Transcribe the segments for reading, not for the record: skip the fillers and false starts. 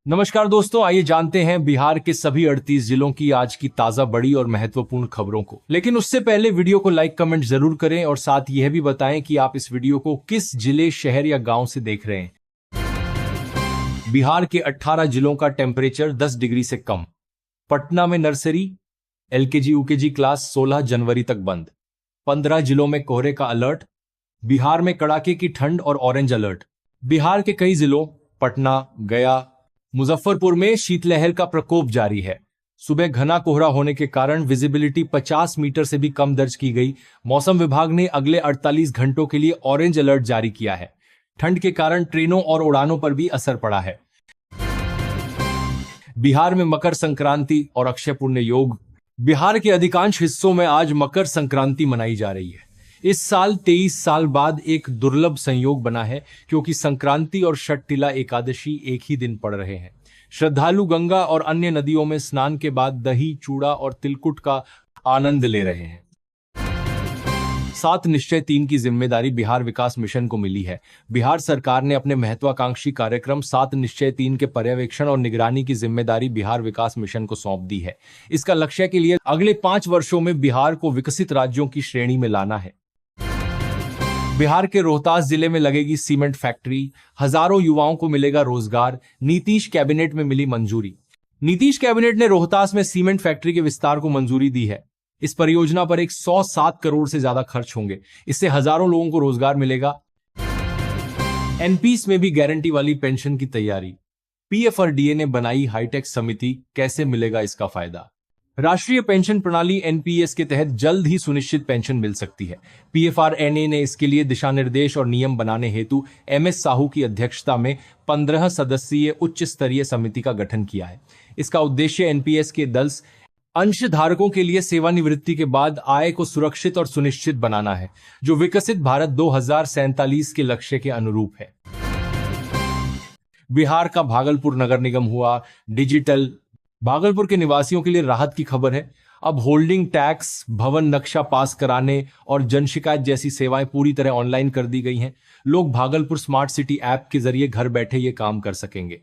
नमस्कार दोस्तों, आइए जानते हैं बिहार के सभी 38 जिलों की आज की ताजा बड़ी और महत्वपूर्ण खबरों को। लेकिन उससे पहले वीडियो को लाइक कमेंट जरूर करें और साथ यह भी बताएं कि आप इस वीडियो को किस जिले, शहर या गांव से देख रहे हैं। बिहार के 18 जिलों का टेम्परेचर 10 डिग्री से कम। पटना में नर्सरी, एलकेजी यूकेजी क्लास 16 जनवरी तक बंद। 15 जिलों में कोहरे का अलर्ट। बिहार में कड़ाके की ठंड और ऑरेंज अलर्ट। बिहार के कई जिलों पटना, गया, मुजफ्फरपुर में शीतलहर का प्रकोप जारी है। सुबह घना कोहरा होने के कारण विजिबिलिटी 50 मीटर से भी कम दर्ज की गई। मौसम विभाग ने अगले 48 घंटों के लिए ऑरेंज अलर्ट जारी किया है। ठंड के कारण ट्रेनों और उड़ानों पर भी असर पड़ा है। बिहार में मकर संक्रांति और अक्षय पुण्य योग। बिहार के अधिकांश हिस्सों में आज मकर संक्रांति मनाई जा रही है। इस साल 23 साल बाद एक दुर्लभ संयोग बना है, क्योंकि संक्रांति और षटतिला एकादशी एक ही दिन पड़ रहे हैं। श्रद्धालु गंगा और अन्य नदियों में स्नान के बाद दही, चूड़ा और तिलकुट का आनंद ले रहे हैं। 7 निश्चय 3 की जिम्मेदारी बिहार विकास मिशन को मिली है। बिहार सरकार ने अपने महत्वाकांक्षी कार्यक्रम 7 निश्चय 3 के पर्यवेक्षण और निगरानी की जिम्मेदारी बिहार विकास मिशन को सौंप दी है। इसका लक्ष्य के लिए अगले 5 वर्षों में बिहार को विकसित राज्यों की श्रेणी में लाना है। बिहार के रोहतास जिले में लगेगी सीमेंट फैक्ट्री। हजारों युवाओं को मिलेगा रोजगार। नीतीश कैबिनेट में मिली मंजूरी। नीतीश कैबिनेट ने रोहतास में सीमेंट फैक्ट्री के विस्तार को मंजूरी दी है। इस परियोजना पर 107 करोड़ से ज्यादा खर्च होंगे। इससे हजारों लोगों को रोजगार मिलेगा। एनपीएस में भी गारंटी वाली पेंशन की तैयारी। पीएफआरडीए ने बनाई हाईटेक समिति, कैसे मिलेगा इसका फायदा। राष्ट्रीय पेंशन प्रणाली एनपीएस के तहत जल्द ही सुनिश्चित पेंशन मिल सकती है। पीएफआरएनए ने इसके लिए दिशा निर्देश और नियम बनाने हेतु एमएस साहू की अध्यक्षता में 15 सदस्यीय उच्च स्तरीय समिति का गठन किया है। इसका उद्देश्य एनपीएस के 10 अंशधारकों के लिए सेवानिवृत्ति के बाद आय को सुरक्षित और सुनिश्चित बनाना है, जो विकसित भारत 2047 के लक्ष्य के अनुरूप है। बिहार का भागलपुर नगर निगम हुआ डिजिटल। भागलपुर के निवासियों के लिए राहत की खबर है। अब होल्डिंग टैक्स, भवन नक्शा पास कराने और जन शिकायत जैसी सेवाएं पूरी तरह ऑनलाइन कर दी गई हैं। लोग भागलपुर स्मार्ट सिटी ऐप के जरिए घर बैठे ये काम कर सकेंगे।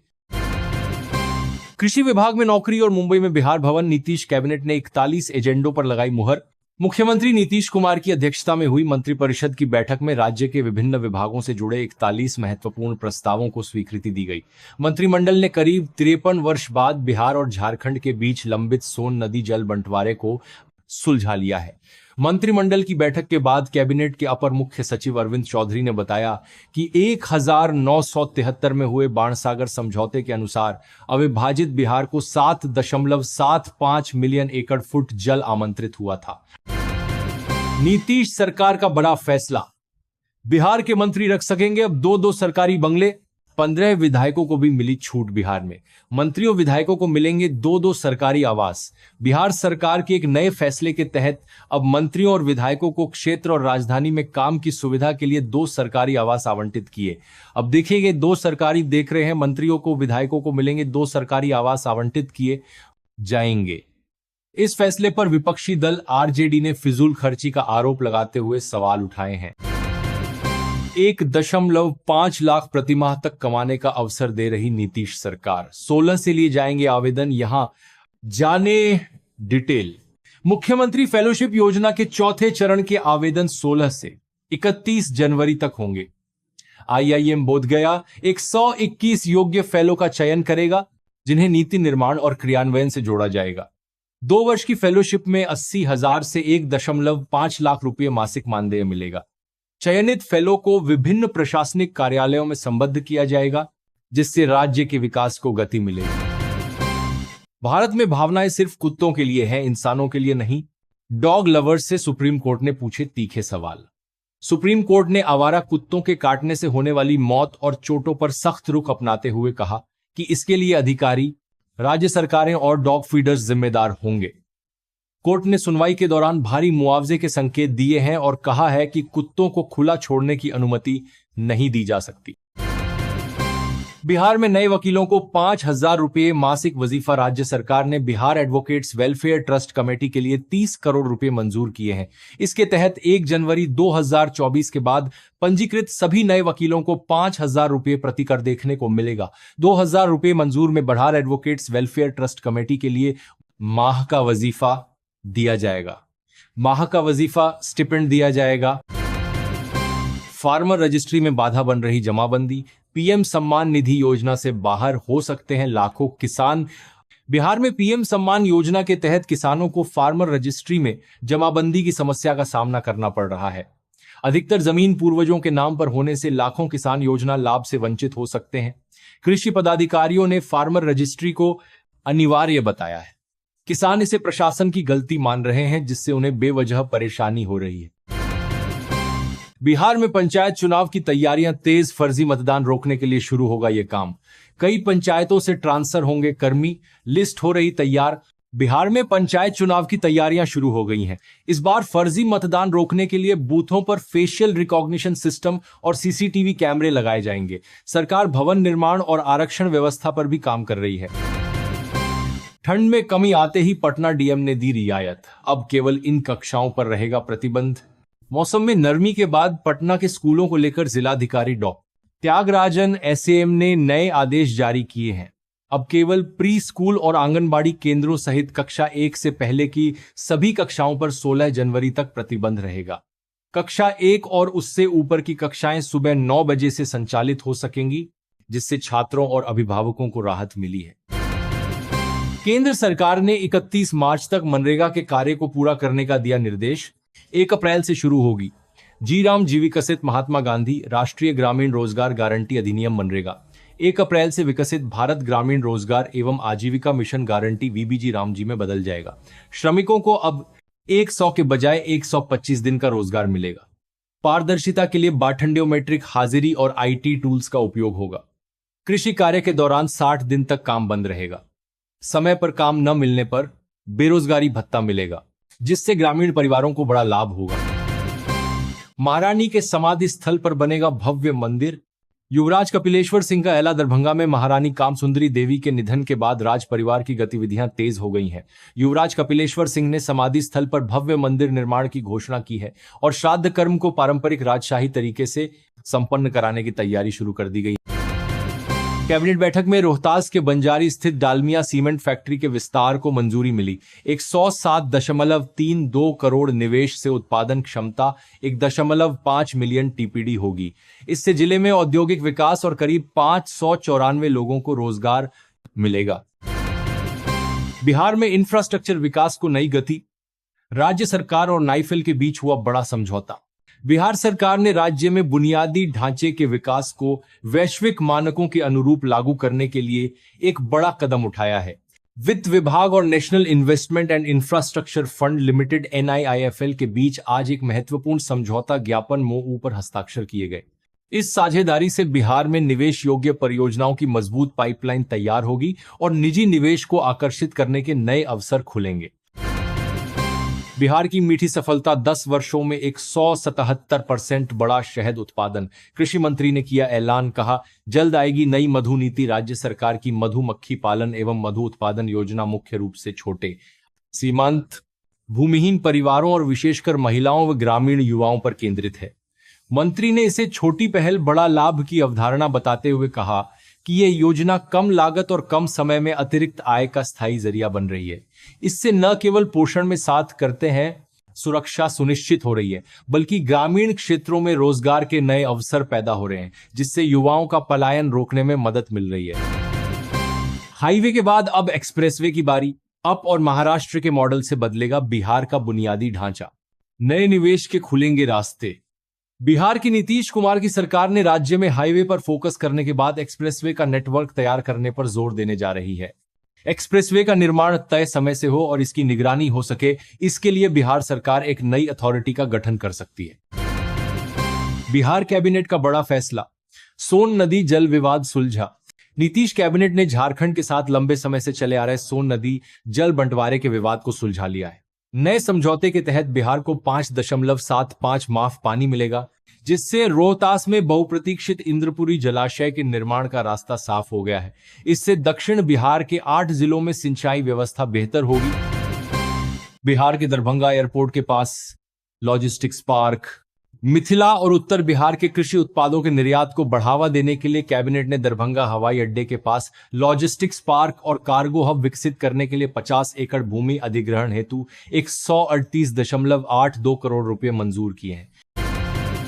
कृषि विभाग में नौकरी और मुंबई में बिहार भवन। नीतीश कैबिनेट ने 41 एजेंडों पर लगाई मुहर। मुख्यमंत्री नीतीश कुमार की अध्यक्षता में हुई मंत्रिपरिषद की बैठक में राज्य के विभिन्न विभागों से जुड़े 41 महत्वपूर्ण प्रस्तावों को स्वीकृति दी गई। मंत्रिमंडल ने करीब 53 वर्ष बाद बिहार और झारखंड के बीच लंबित सोन नदी जल बंटवारे को सुलझा लिया है। मंत्रिमंडल की बैठक के बाद कैबिनेट के अपर मुख्य सचिव अरविंद चौधरी ने बताया कि 1973 में हुए बाणसागर समझौते के अनुसार अविभाजित बिहार को 7.75 मिलियन एकड़ फुट जल आमंत्रित हुआ था। नीतीश सरकार का बड़ा फैसला। बिहार के मंत्री रख सकेंगे अब 2-2 सरकारी बंगले। 15 विधायकों को भी मिली छूट। बिहार में मंत्रियों विधायकों को मिलेंगे 2-2 सरकारी आवास। बिहार सरकार के एक नए फैसले के तहत अब मंत्रियों और विधायकों को क्षेत्र और राजधानी में काम की सुविधा के लिए 2 सरकारी आवास आवंटित किए। अब देखिए, 2 सरकारी देख रहे हैं, मंत्रियों को विधायकों को मिलेंगे 2 सरकारी आवास आवंटित किए जाएंगे। इस फैसले पर विपक्षी दल आरजेडी ने फिजूल खर्ची का आरोप लगाते हुए सवाल उठाए हैं। 1.5 लाख प्रतिमाह तक कमाने का अवसर दे रही नीतीश सरकार। 16 से लिए जाएंगे आवेदन। यहां जाने डिटेल। मुख्यमंत्री फेलोशिप योजना के चौथे चरण के आवेदन 16 से 31 जनवरी तक होंगे। आईआईएम बोधगया 121 योग्य फेलो का चयन करेगा, जिन्हें नीति निर्माण और क्रियान्वयन से जोड़ा जाएगा। 2 वर्ष की फेलोशिप में 80,000 से 1.5 लाख रुपये मासिक मानदेय मिलेगा। चयनित फेलो को विभिन्न प्रशासनिक कार्यालयों में संबद्ध किया जाएगा, जिससे राज्य के विकास को गति मिलेगी। भारत में भावनाएं सिर्फ कुत्तों के लिए हैं, इंसानों के लिए नहीं। डॉग लवर्स से सुप्रीम कोर्ट ने पूछे तीखे सवाल। सुप्रीम कोर्ट ने आवारा कुत्तों के काटने से होने वाली मौत और चोटों पर सख्त रुख अपनाते हुए कहा कि इसके लिए अधिकारी, राज्य सरकारें और डॉग फीडर्स जिम्मेदार होंगे। कोर्ट ने सुनवाई के दौरान भारी मुआवजे के संकेत दिए हैं और कहा है कि कुत्तों को खुला छोड़ने की अनुमति नहीं दी जा सकती। बिहार में नए वकीलों को 5,000 रुपये मासिक वजीफा। राज्य सरकार ने Bihar advocates welfare trust committee के लिए 30 करोड़ रुपए मंजूर किए हैं। इसके तहत 1 जनवरी 2024 के बाद पंजीकृत सभी नए वकीलों को 5,000 रुपये प्रति कर देखने को मिलेगा। 2,000 रुपये मंजूर में Bihar advocates welfare trust committee के लिए माह का वजीफा दिया जाएगा। माह का वजीफा स्टिपेंड दिया जाएगा। फार्मर रजिस्ट्री में बाधा बन रही जमाबंदी। पीएम सम्मान निधि योजना से बाहर हो सकते हैं लाखों किसान। बिहार में पीएम सम्मान योजना के तहत किसानों को फार्मर रजिस्ट्री में जमाबंदी की समस्या का सामना करना पड़ रहा है। अधिकतर जमीन पूर्वजों के नाम पर होने से लाखों किसान योजना लाभ से वंचित हो सकते हैं। कृषि पदाधिकारियों ने फार्मर रजिस्ट्री को अनिवार्य बताया है। किसान इसे प्रशासन की गलती मान रहे हैं, जिससे उन्हें बेवजह परेशानी हो रही है। बिहार में पंचायत चुनाव की तैयारियां तेज। फर्जी मतदान रोकने के लिए शुरू होगा यह काम। कई पंचायतों से ट्रांसफर होंगे कर्मी। लिस्ट हो रही तैयार। बिहार में पंचायत चुनाव की तैयारियां शुरू हो गई हैं। इस बार फर्जी मतदान रोकने के लिए बूथों पर फेशियल रिकॉग्निशन सिस्टम और सीसीटीवी कैमरे लगाए जाएंगे। सरकार भवन निर्माण और आरक्षण व्यवस्था पर भी काम कर रही है। ठंड में कमी आते ही पटना डीएम ने दी रियायत। अब केवल इन कक्षाओं पर रहेगा प्रतिबंध। मौसम में नरमी के बाद पटना के स्कूलों को लेकर जिलाधिकारी डॉ. त्यागराजन एसएम ने नए आदेश जारी किए हैं। अब केवल प्री स्कूल और आंगनबाड़ी केंद्रों सहित कक्षा 1 से पहले की सभी कक्षाओं पर 16 जनवरी तक प्रतिबंध रहेगा। कक्षा 1 और उससे ऊपर की कक्षाएं सुबह 9 बजे से संचालित हो सकेंगी, जिससे छात्रों और अभिभावकों को राहत मिली है। केंद्र सरकार ने 31 मार्च तक मनरेगा के कार्य को पूरा करने का दिया निर्देश। 1 अप्रैल से शुरू होगी जी राम जी विकसित महात्मा गांधी राष्ट्रीय ग्रामीण रोजगार गारंटी अधिनियम मनरेगा। 1 अप्रैल से विकसित भारत ग्रामीण रोजगार एवं आजीविका मिशन गारंटी वीबीजी रामजी में बदल जाएगा। श्रमिकों को अब 100 के बजाय 125 दिन का रोजगार मिलेगा। पारदर्शिता के लिए बायोमेट्रिक हाजिरी और आईटी टूल्स का उपयोग होगा। कृषि कार्य के दौरान 60 दिन तक काम बंद रहेगा। समय पर काम न मिलने पर बेरोजगारी भत्ता मिलेगा, जिससे ग्रामीण परिवारों को बड़ा लाभ होगा। महारानी के समाधि स्थल पर बनेगा भव्य मंदिर। युवराज कपिलेश्वर सिंह का एला। दरभंगा में महारानी कामसुंदरी देवी के निधन के बाद राज परिवार की गतिविधियां तेज हो गई हैं। युवराज कपिलेश्वर सिंह ने समाधि स्थल पर भव्य मंदिर निर्माण की घोषणा की है और श्राद्ध कर्म को पारंपरिक राजशाही तरीके से संपन्न कराने की तैयारी शुरू कर दी गई। कैबिनेट बैठक में रोहतास के बंजारी स्थित डालमिया सीमेंट फैक्ट्री के विस्तार को मंजूरी मिली। 107.32 करोड़ निवेश से उत्पादन क्षमता 1.5 मिलियन टीपीडी होगी। इससे जिले में औद्योगिक विकास और करीब 594 लोगों को रोजगार मिलेगा। बिहार में इंफ्रास्ट्रक्चर विकास को नई गति। राज्य सरकार और नाइफेल के बीच हुआ बड़ा समझौता। बिहार सरकार ने राज्य में बुनियादी ढांचे के विकास को वैश्विक मानकों के अनुरूप लागू करने के लिए एक बड़ा कदम उठाया है। वित्त विभाग और national investment and infrastructure fund limited NIIFL के बीच आज एक महत्वपूर्ण समझौता ज्ञापन MOU पर हस्ताक्षर किए गए। इस साझेदारी से बिहार में निवेश योग्य परियोजनाओं की मजबूत पाइपलाइन तैयार होगी और निजी निवेश को आकर्षित करने के नए अवसर खुलेंगे। बिहार की मीठी सफलता। 10 वर्षों में 177% बड़ा शहद उत्पादन। कृषि मंत्री ने किया ऐलान। कहा, जल्द आएगी नई मधु नीति। राज्य सरकार की मधुमक्खी पालन एवं मधु उत्पादन योजना मुख्य रूप से छोटे, सीमांत, भूमिहीन परिवारों और विशेषकर महिलाओं व ग्रामीण युवाओं पर केंद्रित है। मंत्री ने इसे छोटी पहल बड़ा लाभ की अवधारणा बताते हुए कहा कि यह योजना कम लागत और कम समय में अतिरिक्त आय का स्थायी जरिया बन रही है। इससे न केवल पोषण में साथ करते हैं सुरक्षा सुनिश्चित हो रही है, बल्कि ग्रामीण क्षेत्रों में रोजगार के नए अवसर पैदा हो रहे हैं, जिससे युवाओं का पलायन रोकने में मदद मिल रही है। हाईवे के बाद अब एक्सप्रेसवे की बारी। अप और महाराष्ट्र के मॉडल से बदलेगा बिहार का बुनियादी ढांचा। नए निवेश के खुलेंगे रास्ते। बिहार की नीतीश कुमार की सरकार ने राज्य में हाईवे पर फोकस करने के बाद एक्सप्रेसवे का नेटवर्क तैयार करने पर जोर देने जा रही है। एक्सप्रेसवे का निर्माण तय समय से हो और इसकी निगरानी हो सके, इसके लिए बिहार सरकार एक नई अथॉरिटी का गठन कर सकती है। बिहार कैबिनेट का बड़ा फैसला। सोन नदी जल विवाद सुलझा। नीतीश कैबिनेट ने झारखंड के साथ लंबे समय से चले आ रहे सोन नदी जल बंटवारे के विवाद को सुलझा लिया है। नए समझौते के तहत बिहार को 5.75 माफ पानी मिलेगा, जिससे रोहतास में बहुप्रतीक्षित इंद्रपुरी जलाशय के निर्माण का रास्ता साफ हो गया है। इससे दक्षिण बिहार के 8 जिलों में सिंचाई व्यवस्था बेहतर होगी। बिहार के दरभंगा एयरपोर्ट के पास लॉजिस्टिक्स पार्क, मिथिला और उत्तर बिहार के कृषि उत्पादों के निर्यात को बढ़ावा देने के लिए कैबिनेट ने दरभंगा हवाई अड्डे के पास लॉजिस्टिक्स पार्क और कार्गो हब विकसित करने के लिए 50 एकड़ भूमि अधिग्रहण हेतु 138.82 करोड़ रुपए मंजूर किए हैं।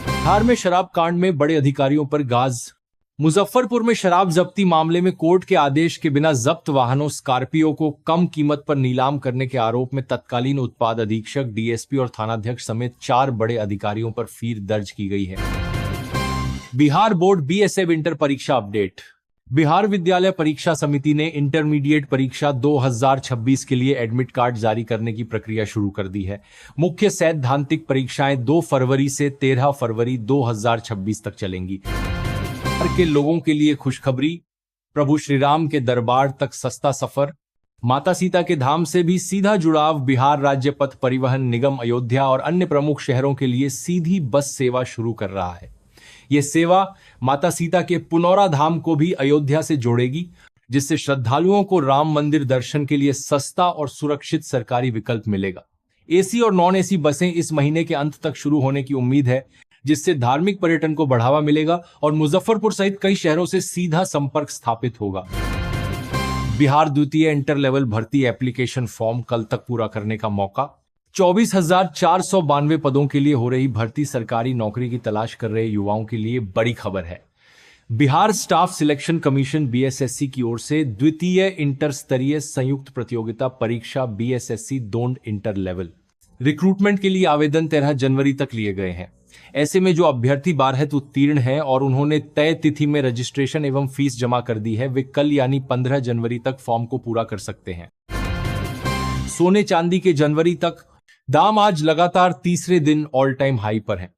बिहार में शराब कांड में बड़े अधिकारियों पर गाज। मुजफ्फरपुर में शराब जब्ती मामले में कोर्ट के आदेश के बिना जब्त वाहनों स्कॉर्पियो को कम कीमत पर नीलाम करने के आरोप में तत्कालीन उत्पाद अधीक्षक, डीएसपी और थानाध्यक्ष समेत 4 बड़े अधिकारियों पर फीर दर्ज की गई है। बिहार बोर्ड बीएसए इंटर परीक्षा अपडेट। बिहार विद्यालय परीक्षा समिति ने इंटरमीडिएट परीक्षा 2026 के लिए एडमिट कार्ड जारी करने की प्रक्रिया शुरू कर दी है। मुख्य सैद्धांतिक परीक्षाएं 2 फरवरी से 13 फरवरी 2026 तक चलेंगी। बिहार के लोगों के लिए खुशखबरी, प्रभु श्री राम के दरबार तक सस्ता सफर, माता सीता के धाम से भी सीधा जुड़ाव। बिहार राज्य पथ परिवहन निगम अयोध्या और अन्य प्रमुख शहरों के लिए सीधी बस सेवा शुरू कर रहा है। यह सेवा माता सीता के पुनौरा धाम को भी अयोध्या से जोड़ेगी, जिससे श्रद्धालुओं को राम मंदिर दर्शन के लिए सस्ता और सुरक्षित सरकारी विकल्प मिलेगा। एसी और नॉन एसी बसें इस महीने के अंत तक शुरू होने की उम्मीद है, जिससे धार्मिक पर्यटन को बढ़ावा मिलेगा और मुजफ्फरपुर सहित कई शहरों से सीधा संपर्क स्थापित होगा। बिहार द्वितीय इंटर लेवल भर्ती एप्लीकेशन फॉर्म कल तक पूरा करने का मौका। 24,492 पदों के लिए हो रही भर्ती सरकारी नौकरी की तलाश कर रहे युवाओं के लिए बड़ी खबर है। Bihar staff selection commission BSSC की ओर से द्वितीय इंटर स्तरीय संयुक्त प्रतियोगिता परीक्षा बीएसएससी दोंड इंटर लेवल रिक्रूटमेंट के लिए आवेदन 13 जनवरी तक लिए गए हैं। ऐसे में जो अभ्यर्थी 12th उत्तीर्ण हैं और उन्होंने तय तिथि में रजिस्ट्रेशन एवं फीस जमा कर दी है, वे कल यानी 15 जनवरी तक फॉर्म को पूरा कर सकते हैं। सोने चांदी के जनवरी तक दाम आज लगातार तीसरे दिन ऑल टाइम हाई पर है।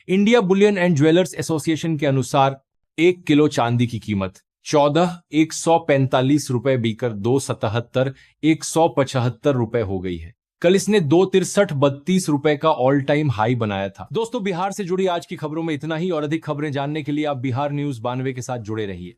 India Boolean and jewellers association के अनुसार 1 किलो चांदी की कीमत 14,145 रुपए बीकर 2,77 175 रुपए हो गई है। कल इसने 2,63 रुपए का ऑल टाइम हाई बनाया था। दोस्तों, बिहार से जुड़ी आज की खबरों में इतना ही और अधिक खबरें जानने के लिए आप बिहार न्यूज़ 92 के साथ जुड़े रहिए।